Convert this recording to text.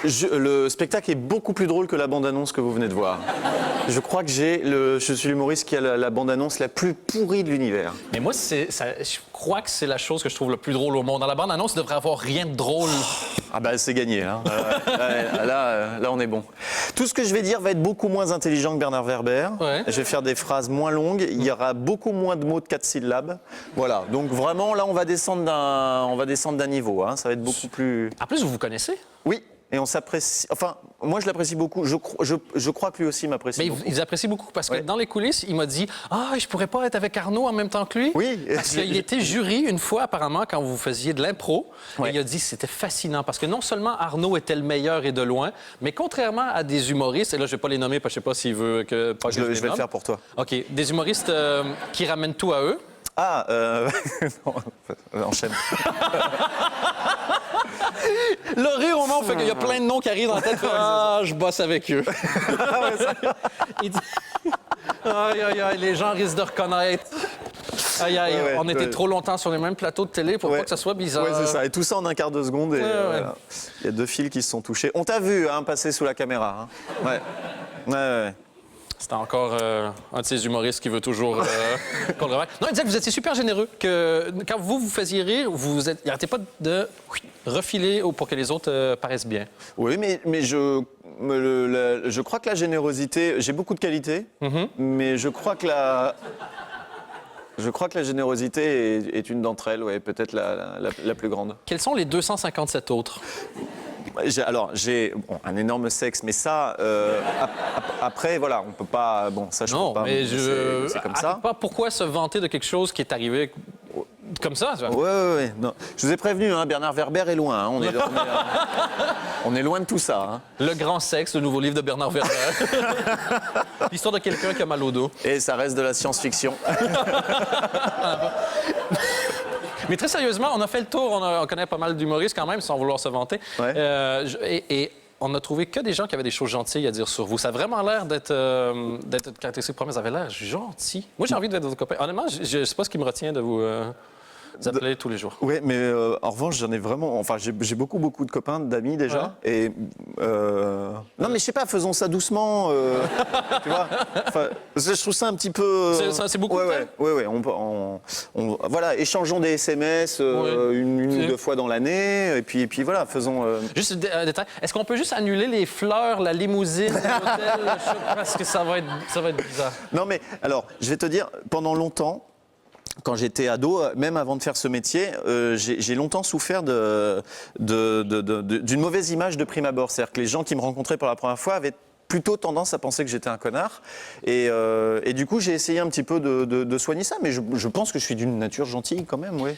Le spectacle est beaucoup plus drôle que la bande-annonce que vous venez de voir. Je crois que je suis l'humoriste qui a la bande-annonce la plus pourrie de l'univers. Mais moi, je crois que c'est la chose que je trouve le plus drôle au monde. Dans la bande-annonce, il devrait avoir rien de drôle. Ah bah c'est gagné, hein. Là, on est bon. Tout ce que je vais dire va être beaucoup moins intelligent que Bernard Werber. Ouais. Je vais faire des phrases moins longues. Il y aura beaucoup moins de mots de 4 syllabes. Voilà. Donc vraiment, là, on va descendre d'un niveau. Hein. Ça va être beaucoup plus... En plus, vous vous connaissez. Oui. Et on s'apprécie. Enfin, moi, je l'apprécie beaucoup. Je crois que lui aussi m'apprécie Mais beaucoup. ils apprécient beaucoup parce que Ouais. dans les coulisses, il m'a dit « Ah, je pourrais pas être avec Arnaud en même temps que lui. » Oui. Parce qu'il était jury une fois, apparemment, quand vous faisiez de l'impro. Ouais. Et il a dit que c'était fascinant parce que non seulement Arnaud était le meilleur et de loin, mais contrairement à des humoristes, et là, je vais pas les nommer parce que je sais pas s'il veut que... Je vais le faire pour toi. OK. Des humoristes qui ramènent tout à eux. Ah, non, enchaîne. Le rire au moment fait qu'il y a plein de noms qui arrivent dans la tête. Ah, je bosse avec eux. Il dit... Aïe, aïe, aïe, les gens risquent de reconnaître. Aïe, aïe, Ouais, on était ouais. trop longtemps sur les mêmes plateaux de télé pour pas que ça soit bizarre. Oui, c'est ça. Et tout ça en un quart de seconde. Et, Ouais. voilà. Il y a 2 fils qui se sont touchés. On t'a vu hein, passer sous la caméra. Hein. Ouais. Ouais. C'était encore un de ces humoristes qui veut toujours qu'on le remarque. Non, il disait que vous étiez super généreux, que quand vous faisiez rire, il n'arrêtait pas de refiler pour que les autres paraissent bien. Oui, mais je crois que la générosité, j'ai beaucoup de qualités, mais je crois que la générosité est une d'entre elles, ouais, peut-être la plus grande. Quels sont les 257 autres? J'ai un énorme sexe, mais ça, après, voilà, on peut pas. Bon, ça, je Non, peux pas. mais c'est comme ça. Pas pourquoi se vanter de quelque chose qui est arrivé comme ça? Tu vois? Ouais. Non. Je vous ai prévenu, hein, Bernard Werber est loin. Hein, on est loin de tout ça. Hein. Le grand sexe, le nouveau livre de Bernard Werber. L'histoire de quelqu'un qui a mal au dos. Et ça reste de la science-fiction. Mais très sérieusement, on a fait le tour, on connaît pas mal d'humoristes quand même, sans vouloir se vanter. Ouais. Et on a trouvé que des gens qui avaient des choses gentilles à dire sur vous. Ça a vraiment l'air d'être une caractéristique première. Ça avait l'air gentil. Moi, j'ai envie de être votre copain. Honnêtement, je ne sais pas ce qui me retient de vous appeler tous les jours. Oui, mais en revanche, j'en ai vraiment. Enfin, j'ai beaucoup de copains, d'amis déjà. Ouais. Et non, mais je sais pas, faisons ça doucement. Tu vois. Enfin, je trouve ça un petit peu. C'est beaucoup. Ouais. Voilà, échangeons des SMS une ou 2 fois dans l'année, et puis voilà, faisons. Juste un détail. Est-ce qu'on peut juste annuler les fleurs, la limousine, l'hôtel, parce que ça va être bizarre. Non, mais alors, je vais te dire, pendant longtemps. Quand j'étais ado, même avant de faire ce métier, j'ai longtemps souffert d'une mauvaise image de prime abord. C'est-à-dire que les gens qui me rencontraient pour la première fois avaient plutôt tendance à penser que j'étais un connard. Et du coup, j'ai essayé un petit peu de soigner ça. Mais je pense que je suis d'une nature gentille quand même, oui.